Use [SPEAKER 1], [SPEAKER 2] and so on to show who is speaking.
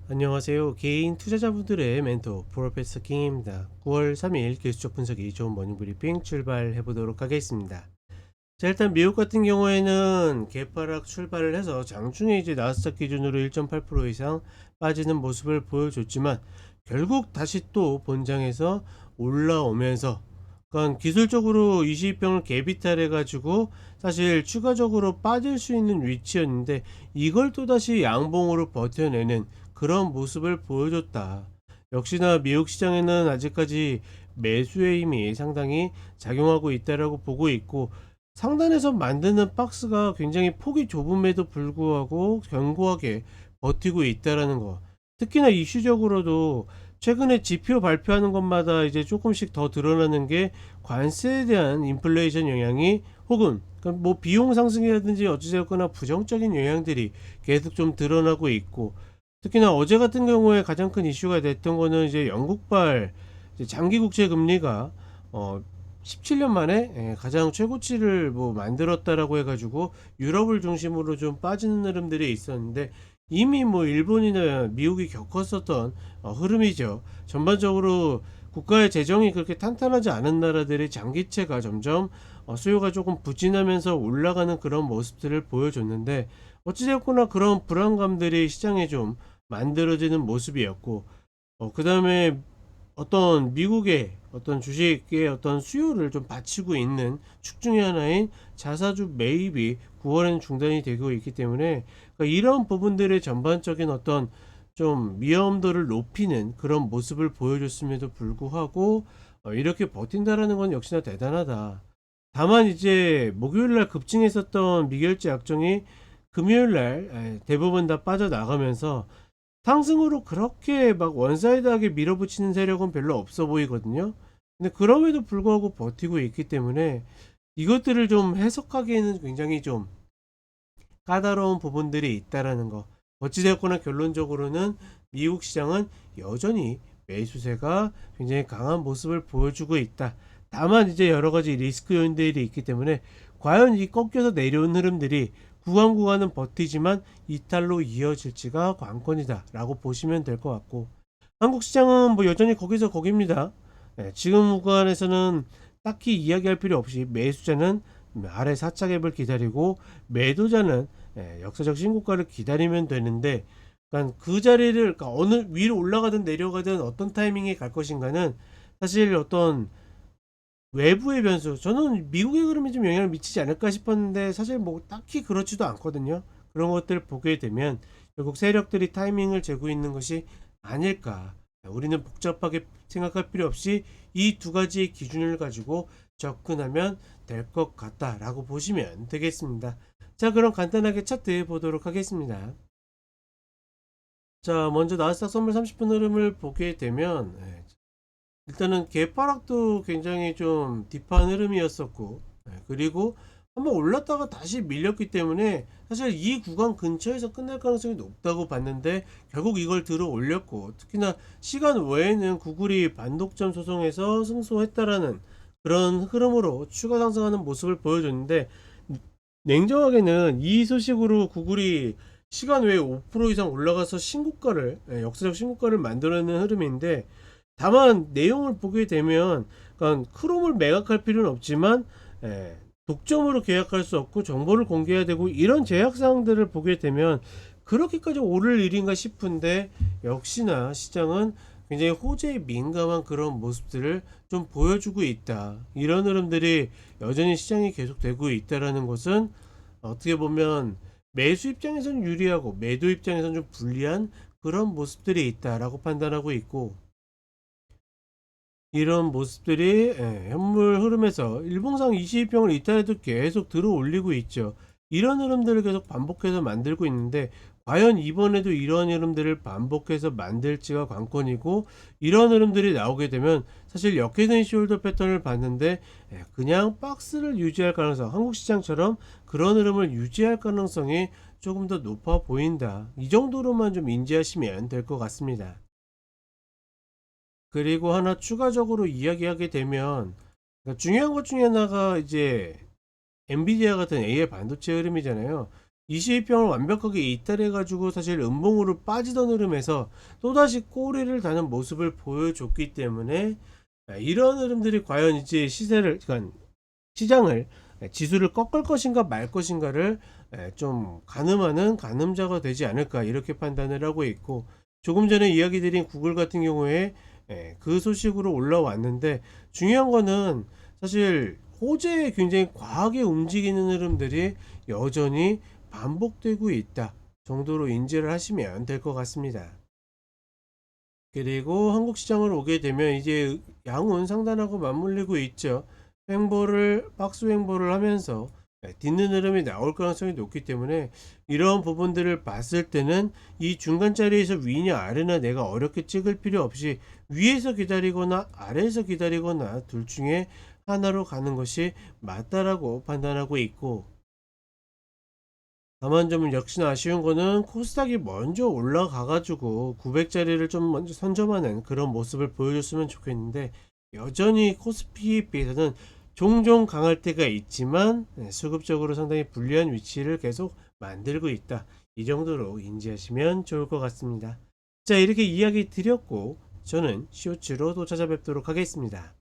[SPEAKER 1] 안녕하세요. 개인 투자자분들의 멘토 프로페서 킹입니다. 9월 3일 기술적 분석이 좋은 모닝 브리핑 출발해 보도록 하겠습니다. 자, 일단 미국 같은 경우에는 개파락 출발을 해서 장중에 이제 나스닥 기준으로 1.8% 이상 빠지는 모습을 보여줬지만 결국 다시 또 본장에서 올라오면서, 그러니까 기술적으로 20병을 개비탈해 가지고 사실 추가적으로 빠질 수 있는 위치였는데 이걸 또다시 양봉으로 버텨내는 그런 모습을 보여줬다. 역시나 미국 시장에는 아직까지 매수의 힘이 상당히 작용하고 있다라고 보고 있고, 상단에서 만드는 박스가 굉장히 폭이 좁음에도 불구하고 견고하게 버티고 있다라는 거. 특히나 이슈적으로도 최근에 지표 발표하는 것마다 이제 조금씩 더 드러나는 게 관세에 대한 인플레이션 영향이, 혹은 그러니까 뭐 비용 상승이라든지 어찌되었거나 부정적인 영향들이 계속 좀 드러나고 있고, 특히나 어제 같은 경우에 가장 큰 이슈가 됐던 거는 이제 영국발 이제 장기 국채 금리가 17년 만에 가장 최고치를 뭐 만들었다라고 해가지고 유럽을 중심으로 좀 빠지는 흐름들이 있었는데, 이미 뭐 일본이나 미국이 겪었었던 흐름이죠. 전반적으로 국가의 재정이 그렇게 탄탄하지 않은 나라들의 장기채가 점점 수요가 조금 부진하면서 올라가는 그런 모습들을 보여줬는데, 어찌되었거나 그런 불안감들이 시장에 좀 만들어지는 모습이었고, 그 다음에 어떤 미국의 어떤 주식의 어떤 수요를 좀 받치고 있는 축 중의 하나인 자사주 매입이 9월에는 중단이 되고 있기 때문에, 그러니까 이런 부분들의 전반적인 어떤 좀 위험도를 높이는 그런 모습을 보여줬음에도 불구하고 이렇게 버틴다라는 건 역시나 대단하다. 다만 이제 목요일날 급증했었던 미결제 약정이 금요일날 대부분 다 빠져나가면서 상승으로 그렇게 막 원사이드하게 밀어붙이는 세력은 별로 없어 보이거든요. 근데 그럼에도 불구하고 버티고 있기 때문에 이것들을 좀 해석하기에는 굉장히 좀 까다로운 부분들이 있다라는 거. 어찌되었거나 결론적으로는 미국 시장은 여전히 매수세가 굉장히 강한 모습을 보여주고 있다. 다만 이제 여러 가지 리스크 요인들이 있기 때문에 과연 이 꺾여서 내려온 흐름들이 구간은 버티지만 이탈로 이어질지가 관건이다 라고 보시면 될 것 같고, 한국 시장은 뭐 여전히 거기서 거기입니다. 지금 구간에서는 딱히 이야기할 필요 없이 매수자는 아래 4차 갭을 기다리고 매도자는 역사적 신고가를 기다리면 되는데, 그러니까 그 자리를, 그러니까 어느 위로 올라가든 내려가든 어떤 타이밍에 갈 것인가는 사실 어떤 외부의 변수, 저는 미국의 흐름이 좀 영향을 미치지 않을까 싶었는데 사실 뭐 딱히 그렇지도 않거든요. 그런 것들을 보게 되면 결국 세력들이 타이밍을 재고 있는 것이 아닐까. 우리는 복잡하게 생각할 필요 없이 이 두 가지의 기준을 가지고 접근하면 될 것 같다라고 보시면 되겠습니다. 자, 그럼 간단하게 차트 보도록 하겠습니다. 자, 먼저 나스닥 선물 30분 흐름을 보게 되면 일단은 개파락도 굉장히 좀 딥한 흐름이었었고, 그리고 한번 올랐다가 다시 밀렸기 때문에 사실 이 구간 근처에서 끝날 가능성이 높다고 봤는데 결국 이걸 들어 올렸고, 특히나 시간 외에는 구글이 반독점 소송에서 승소했다라는 그런 흐름으로 추가 상승하는 모습을 보여줬는데, 냉정하게는 이 소식으로 구글이 시간 외에 5% 이상 올라가서 신고가를, 역사적 신고가를 만들어내는 흐름인데, 다만 내용을 보게 되면, 그러니까 크롬을 매각할 필요는 없지만 독점으로 계약할 수 없고 정보를 공개해야 되고 이런 제약 사항들을 보게 되면 그렇게까지 오를 일인가 싶은데, 역시나 시장은 굉장히 호재에 민감한 그런 모습들을 좀 보여주고 있다. 이런 흐름들이 여전히 시장이 계속되고 있다라는 것은 어떻게 보면 매수 입장에서는 유리하고 매도 입장에서는 좀 불리한 그런 모습들이 있다라고 판단하고 있고, 이런 모습들이 현물 흐름에서 일봉상 22평을 이탈해도 계속 들어 올리고 있죠. 이런 흐름들을 계속 반복해서 만들고 있는데 과연 이번에도 이런 흐름들을 반복해서 만들지가 관건이고, 이런 흐름들이 나오게 되면 사실 역헤드 숄더 패턴을 봤는데 그냥 박스를 유지할 가능성, 한국 시장처럼 그런 흐름을 유지할 가능성이 조금 더 높아 보인다. 이 정도로만 좀 인지하시면 될 것 같습니다. 그리고 하나 추가적으로 이야기하게 되면, 그러니까 중요한 것 중에 하나가 이제 엔비디아 같은 AI 반도체 흐름이잖아요. 22평을 완벽하게 이탈해 가지고 사실 음봉으로 빠지던 흐름에서 또다시 꼬리를 다는 모습을 보여줬기 때문에 이런 흐름들이 과연 이제 시세를, 그러니까 시장을, 지수를 꺾을 것인가 말 것인가를 좀 가늠하는 가늠자가 되지 않을까, 이렇게 판단을 하고 있고, 조금 전에 이야기 드린 구글 같은 경우에 그 소식으로 올라왔는데, 중요한 거는 사실 호재에 굉장히 과하게 움직이는 흐름들이 여전히 반복되고 있다 정도로 인지를 하시면 될 것 같습니다. 그리고 한국 시장을 오게 되면 이제 양운 상단하고 맞물리고 있죠. 횡보를, 박스 횡보를 하면서 딛는 흐름이 나올 가능성이 높기 때문에, 이런 부분들을 봤을 때는 이 중간 자리에서 위냐 아래나 내가 어렵게 찍을 필요 없이 위에서 기다리거나 아래에서 기다리거나 둘 중에 하나로 가는 것이 맞다라고 판단하고 있고, 다만 좀 역시나 아쉬운 거는 코스닥이 먼저 올라가 가지고 900짜리를 좀 먼저 선점하는 그런 모습을 보여줬으면 좋겠는데, 여전히 코스피에 비해서는 종종 강할 때가 있지만 수급적으로 상당히 불리한 위치를 계속 만들고 있다, 이 정도로 인지하시면 좋을 것 같습니다. 자, 이렇게 이야기 드렸고 저는 쇼츠로 또 찾아뵙도록 하겠습니다.